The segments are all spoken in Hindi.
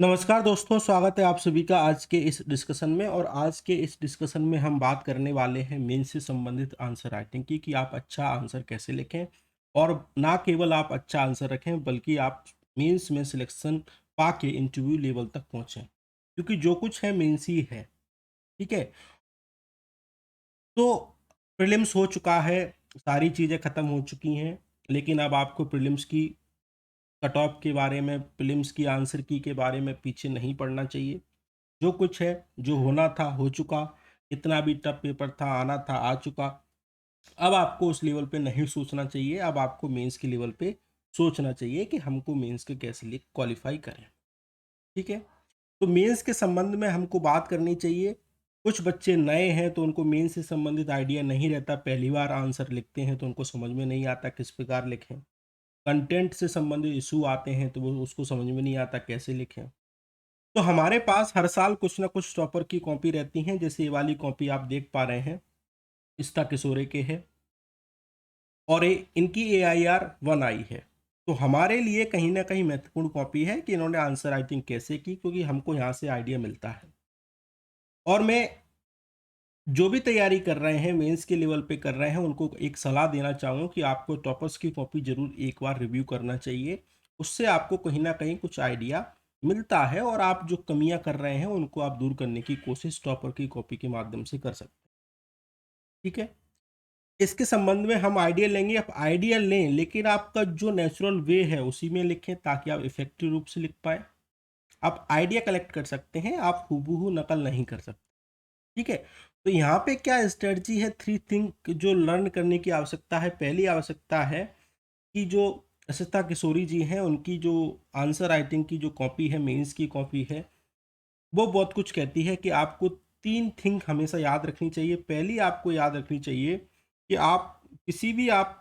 नमस्कार दोस्तों, स्वागत है आप सभी का आज के इस डिस्कशन में। और आज के इस डिस्कशन में हम बात करने वाले हैं मेंस से संबंधित आंसर राइटिंग की कि आप अच्छा आंसर कैसे लिखें। और ना केवल आप अच्छा आंसर रखें बल्कि आप मेंस में सिलेक्शन पाके इंटरव्यू लेवल तक पहुंचें, क्योंकि जो कुछ है मेंस ही है। ठीक है, तो प्रीलिम्स हो चुका है, सारी चीज़ें ख़त्म हो चुकी हैं, लेकिन अब आपको प्रीलिम्स की कट ऑफ के बारे में, प्रीलिम्स की आंसर की के बारे में पीछे नहीं पड़ना चाहिए। जो कुछ है, जो होना था हो चुका, कितना भी टफ पेपर था, आना था आ चुका। अब आपको उस लेवल पे नहीं सोचना चाहिए, अब आपको मेंस के लेवल पे सोचना चाहिए कि हमको मेंस के कैसे लिए क्वालिफ़ाई करें। ठीक है? तो मेंस के संबंध में हमको बात करनी चाहिए। कुछ बच्चे नए हैं तो उनको मेंस से संबंधित आइडिया नहीं रहता, पहली बार आंसर लिखते हैं तो उनको समझ में नहीं आता किस प्रकार लिखें। कंटेंट से संबंधित इश्यू आते हैं तो वो उसको समझ में नहीं आता कैसे लिखें। तो हमारे पास हर साल कुछ ना कुछ टॉपर की कॉपी रहती हैं, जैसे ये वाली कॉपी आप देख पा रहे हैं, इस्ता किशोरे के है और इनकी AIR 1 आई है। तो हमारे लिए कहीं ना कहीं महत्वपूर्ण कॉपी है कि इन्होंने आंसर राइटिंग कैसे की, क्योंकि हमको यहाँ से आइडिया मिलता है। और मैं जो भी तैयारी कर रहे हैं, मेंस के लेवल पे कर रहे हैं, उनको एक सलाह देना चाहूँगा कि आपको टॉपर्स की कॉपी ज़रूर एक बार रिव्यू करना चाहिए। उससे आपको कहीं न कहीं कुछ आइडिया मिलता है और आप जो कमियाँ कर रहे हैं, उनको आप दूर करने की कोशिश टॉपर की कॉपी के माध्यम से कर सकते हैं। ठीक है? इसके संबंध में हम आइडिया लेंगे, आप आइडिया लें, लेकिन आपका जो नेचुरल वे है, उसी में लिखें ताकि आप इफ़ेक्टिव रूप से लिख पाएँ। आप आइडिया कलेक्ट कर सकते हैं, आप हूबहू नकल नहीं कर सकते। ठीक है? तो यहाँ पे क्या स्ट्रेटजी है, 3 थिंग जो लर्न करने की आवश्यकता है। पहली आवश्यकता है कि जो अशिता किशोरी जी हैं, उनकी जो आंसर राइटिंग की जो कॉपी है, मेंस की कॉपी है, वो बहुत कुछ कहती है कि आपको 3 थिंग हमेशा याद रखनी चाहिए। पहली आपको याद रखनी चाहिए कि आप किसी भी आप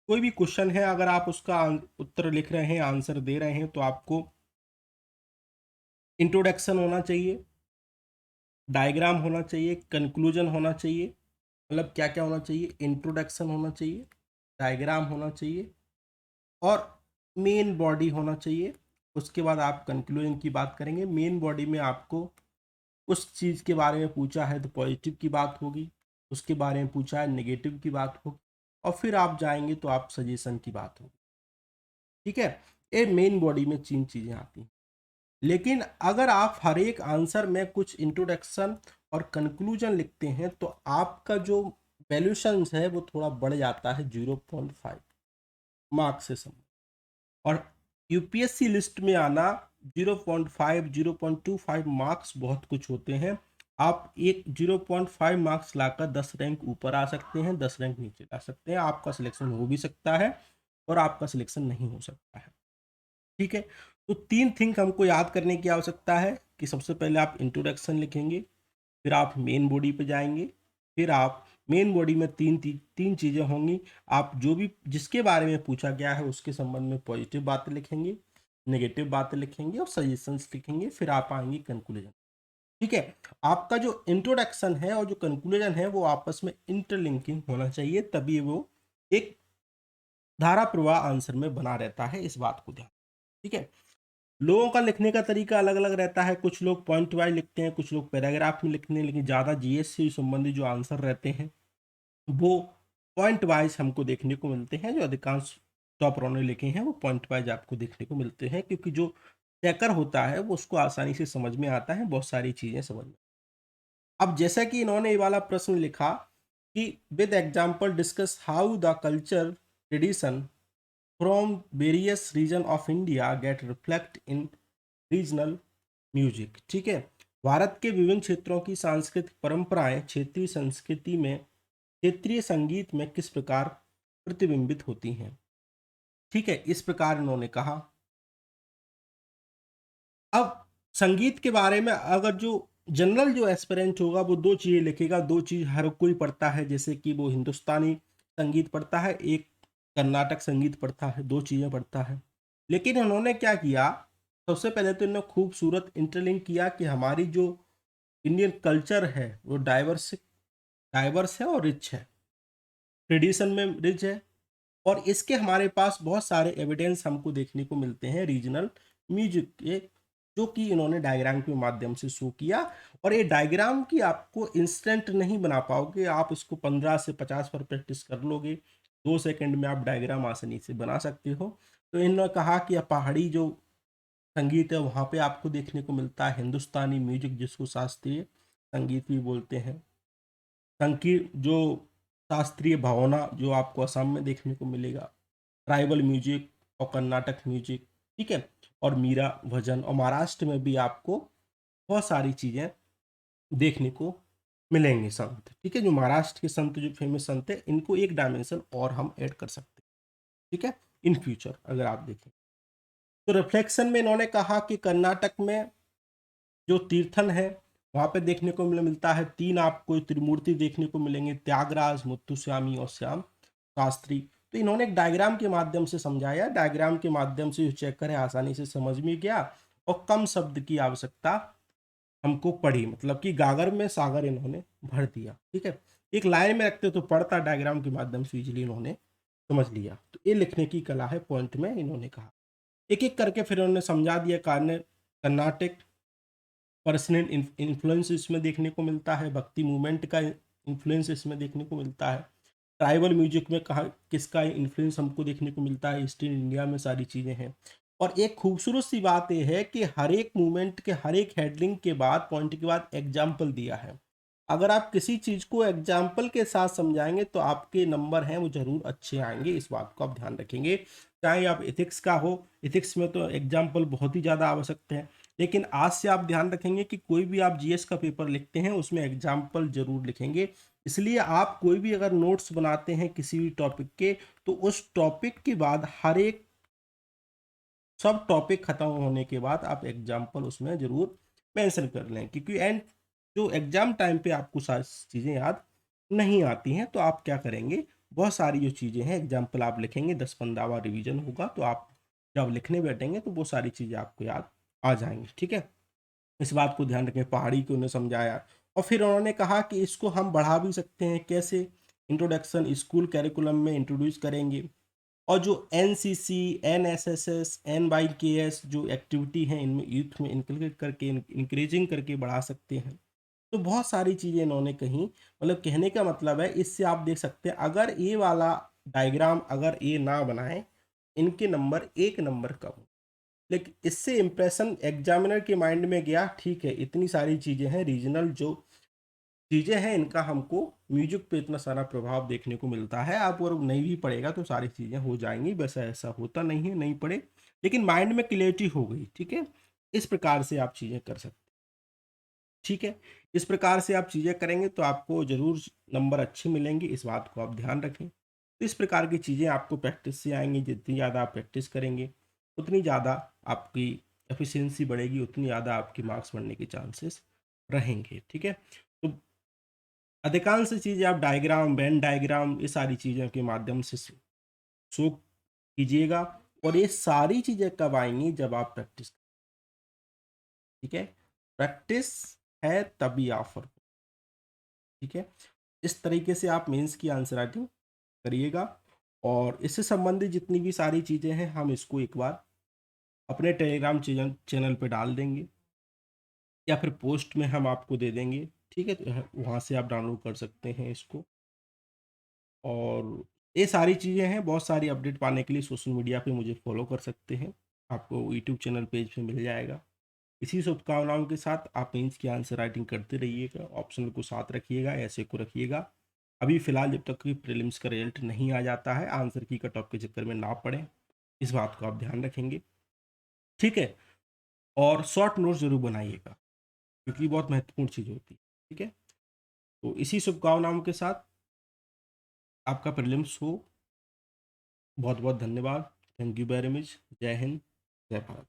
कोई भी क्वेश्चन है, अगर आप उसका उत्तर लिख रहे हैं, आंसर दे रहे हैं, तो आपको इंट्रोडक्शन होना चाहिए, डायग्राम होना चाहिए, कंक्लूजन होना चाहिए। मतलब क्या-क्या होना चाहिए? इंट्रोडक्शन होना चाहिए, डायग्राम होना चाहिए और मेन बॉडी होना चाहिए। उसके बाद आप कंक्लूजन की बात करेंगे। मेन बॉडी में आपको उस चीज़ के बारे में पूछा है तो पॉजिटिव की बात होगी, उसके बारे में पूछा है नेगेटिव की बात होगी और फिर आप जाएँगे तो आप सजेशन की बात होगी। ठीक है? ये मेन बॉडी में 3 चीज़ें आती हैं। लेकिन अगर आप हर एक आंसर में कुछ इंट्रोडक्शन और कंक्लूजन लिखते हैं तो आपका जो वैल्यूएशंस है वो थोड़ा बढ़ जाता है 0.5 मार्क्स से सम। और यूपीएससी लिस्ट में आना 0.5 0.25 मार्क्स बहुत कुछ होते हैं। आप एक 0.5 मार्क्स लाकर 10 रैंक ऊपर आ सकते हैं, 10 रैंक नीचे ला सकते हैं। आपका सिलेक्शन हो भी सकता है और आपका सिलेक्शन नहीं हो सकता है। ठीक है? तो 3 थिंक हमको याद करने की आवश्यकता है कि सबसे पहले आप इंट्रोडक्शन लिखेंगे, फिर आप मेन बॉडी पे जाएँगे, फिर आप मेन बॉडी में 3 चीज़ें होंगी। आप जो भी जिसके बारे में पूछा गया है उसके संबंध में पॉजिटिव बातें लिखेंगे, नेगेटिव बातें लिखेंगे और सजेशंस लिखेंगे, फिर आप आएँगे कंक्लूजन। ठीक है? आपका जो इंट्रोडक्शन है और जो कंक्लूजन है वो आपस में इंटरलिंकिंग होना चाहिए, तभी वो एक धारा प्रवाह आंसर में बना रहता है, इस बात को ध्यान। ठीक है? लोगों का लिखने का तरीका अलग-अलग रहता है, कुछ लोग पॉइंट वाइज़ लिखते हैं, कुछ लोग पैराग्राफ में लिखते हैं, लेकिन ज़्यादा जीएस से संबंधित जो आंसर रहते हैं, वो पॉइंट वाइज़ हमको देखने को मिलते हैं। जो अधिकांश टॉपरों ने लिखे हैं, वो पॉइंट वाइज़ आपको देखने को मिलते हैं, क्योंकि जो चेकर होता है, वो उसको आसानी से समझ में आता है, बहुत सारी चीज़ें समझ में। अब जैसा कि इन्होंने ये वाला प्रश्न लिखा कि with example discuss how the culture, tradition from various region of India get reflect in regional music. ठीक है? भारत के विभिन्न क्षेत्रों की सांस्कृतिक परंपराएं क्षेत्रीय संस्कृति में, क्षेत्रीय संगीत में किस प्रकार प्रतिबिंबित होती हैं। ठीक है? इस प्रकार इन्होंने कहा। अब संगीत के बारे में अगर जो जनरल जो एस्पिरेंट होगा वो 2 चीज़ें लिखेगा, 2 चीज़ हर कोई पढ़ता है, जैसे कि वो हिंदुस्तानी संगीत पढ़ता है, एक कर्नाटक संगीत पढ़ता है, 2 चीज़ें पढ़ता है। लेकिन उन्होंने क्या किया, सबसे पहले तो इन्होंने खूबसूरत इंटरलिंक किया कि हमारी जो इंडियन कल्चर है वो डाइवर्स है और रिच है, ट्रेडिशन में रिच है और इसके हमारे पास बहुत सारे एविडेंस हमको देखने को मिलते हैं रीजनल म्यूजिक के। जो कि इन्होंने डायग्राम के माध्यम से शो किया। और ये डायग्राम की आपको इंस्टेंट नहीं बना पाओगे, आप इसको 15 से 50 बार प्रैक्टिस कर लोगे, 2 सेकंड में आप डायग्राम आसानी से बना सकते हो। तो इन्होंने कहा कि पहाड़ी जो संगीत है वहाँ पे आपको देखने को मिलता है हिंदुस्तानी म्यूजिक, जिसको शास्त्रीय संगीत भी बोलते हैं। संगीत जो शास्त्रीय भावना जो आपको असम में देखने को मिलेगा, ट्राइबल म्यूजिक और कर्नाटक म्यूजिक, ठीक है, और मीरा भजन। और महाराष्ट्र में भी आपको बहुत सारी चीज़ें देखने को मिलेंगे संत, ठीक है। जो महाराष्ट्र के संत, जो फेमस संत है, इनको एक डायमेंशन और हम ऐड कर सकते हैं, ठीक है, इन फ्यूचर अगर आप देखें। तो रिफ्लेक्शन में इन्होंने कहा कि कर्नाटक में जो तीर्थन है वहाँ पे देखने को मिलता है 3 आपको त्रिमूर्ति देखने को मिलेंगे, त्यागराज, मुत्तुस्वामी और श्याम शास्त्री। तो इन्होंने एक डायग्राम के माध्यम से समझाया, डायग्राम के माध्यम से जो चेकर है आसानी से समझ में गया और कम शब्द की आवश्यकता हमको पड़ी, मतलब कि गागर में सागर इन्होंने भर दिया, ठीक है। एक लाइन में रखते तो पढ़ता, डायग्राम के माध्यम से इजीली इन्होंने समझ लिया। तो ये लिखने की कला है, पॉइंट में इन्होंने कहा। एक एक करके फिर उन्होंने समझा दिया। कर्नाटक पर्सनल इन्फ्लुएंस इसमें देखने को मिलता है, भक्ति मूवमेंट का इन्फ्लुएंस इसमें देखने को मिलता है, ट्राइबल म्यूजिक में कहा किसका इन्फ्लुएंस हमको देखने को मिलता है, ईस्ट इंडिया में सारी चीज़ें हैं। और एक खूबसूरत सी बात यह है कि हर एक मूवमेंट के हर एक हेडलिंग के बाद, पॉइंट के बाद एग्जाम्पल दिया है। अगर आप किसी चीज़ को एग्जाम्पल के साथ समझाएंगे तो आपके नंबर हैं वो जरूर अच्छे आएंगे, इस बात को आप ध्यान रखेंगे। चाहे आप इथिक्स का हो, इथिक्स में तो एग्जाम्पल बहुत ही ज़्यादा आवश्यक है, लेकिन आज से आप ध्यान रखेंगे कि कोई भी आप जीएस का पेपर लिखते हैं उसमें एग्जाम्पल जरूर लिखेंगे। इसलिए आप कोई भी अगर नोट्स बनाते हैं किसी भी टॉपिक के, तो उस टॉपिक के बाद हर एक सब टॉपिक खत्म होने के बाद आप एग्जाम्पल उसमें जरूर मेंशन कर लें, क्योंकि एंड जो एग्जाम टाइम पे आपको सारी चीज़ें याद नहीं आती हैं, तो आप क्या करेंगे, बहुत सारी जो चीज़ें हैं एग्जाम्पल आप लिखेंगे, 10-15 बार रिवीजन होगा, तो आप जब लिखने बैठेंगे तो वो सारी चीज़ें आपको याद आ जाएंगी, ठीक है। इस बात को ध्यान रखें। पहाड़ी को उन्हें समझाया और फिर उन्होंने कहा कि इसको हम बढ़ा भी सकते हैं, कैसे, इंट्रोडक्शन स्कूल कैरिकुलम में इंट्रोड्यूस करेंगे, और जो एनसीसी, एनएसएसएस, एनवाईकेएस जो एक्टिविटी हैं इनमें यूथ में इंक्लूड करके इंक्रेजिंग करके बढ़ा सकते हैं। तो बहुत सारी चीज़ें इन्होंने कही, मतलब कहने का मतलब है, इससे आप देख सकते हैं अगर ये वाला डायग्राम अगर ये ना बनाए, इनके नंबर 1 नंबर कम। लेकिन इससे इम्प्रेशन एग्जामिनर के माइंड में गया, ठीक है इतनी सारी चीज़ें हैं, रीजनल जो चीज़ें हैं इनका हमको म्यूजिक पे इतना सारा प्रभाव देखने को मिलता है। आप अगर नहीं भी पढ़ेगा तो सारी चीज़ें हो जाएंगी, वैसा ऐसा होता नहीं है, नहीं पढ़े लेकिन माइंड में क्लियरिटी हो गई, ठीक है। इस प्रकार से आप चीज़ें कर सकते, ठीक है। इस प्रकार से आप चीज़ें करेंगे तो आपको ज़रूर नंबर अच्छे मिलेंगे, इस बात को आप ध्यान रखें। तो इस प्रकार की चीज़ें आपको प्रैक्टिस से आएंगी, जितनी ज़्यादा आप प्रैक्टिस करेंगे उतनी ज़्यादा आपकी एफिशिएंसी बढ़ेगी, उतनी ज़्यादा आपके मार्क्स बढ़ने के चांसेस रहेंगे, ठीक है। तो अधिकांश चीज़ें आप डायग्राम, वेन डायग्राम, ये सारी चीज़ों के माध्यम से शो कीजिएगा। और ये सारी चीज़ें कब आएंगी, जब आप प्रैक्टिस, ठीक है। प्रैक्टिस है तभी ऑफर, ठीक है। इस तरीके से आप मेंस की आंसर राइटिंग करिएगा। और इससे संबंधित जितनी भी सारी चीज़ें हैं हम इसको एक बार अपने टेलीग्राम चैनल पे डाल देंगे, या फिर पोस्ट में हम आपको दे देंगे, ठीक है। तो वहाँ से आप डाउनलोड कर सकते हैं इसको। और ये सारी चीज़ें हैं, बहुत सारी अपडेट पाने के लिए सोशल मीडिया पे मुझे फॉलो कर सकते हैं, आपको यूट्यूब चैनल पेज पे मिल जाएगा। इसी शुभकामनाओं के साथ आप मेंस की आंसर राइटिंग करते रहिएगा, ऑप्शनल को साथ रखिएगा, ऐसे को रखिएगा। अभी फ़िलहाल जब तक कि प्रीलिम्स का रिजल्ट नहीं आ जाता है, आंसर की कट ऑफ के चक्कर में ना पड़ें, इस बात को आप ध्यान रखेंगे, ठीक है। और शॉर्ट नोट्स ज़रूर बनाइएगा, क्योंकि बहुत महत्वपूर्ण चीज़ होती है, ठीक है। तो इसी शुभकामनाओं के साथ आपका प्रीलिम्स हो। बहुत बहुत धन्यवाद। Thank you very much. जय हिंद, जय भारत।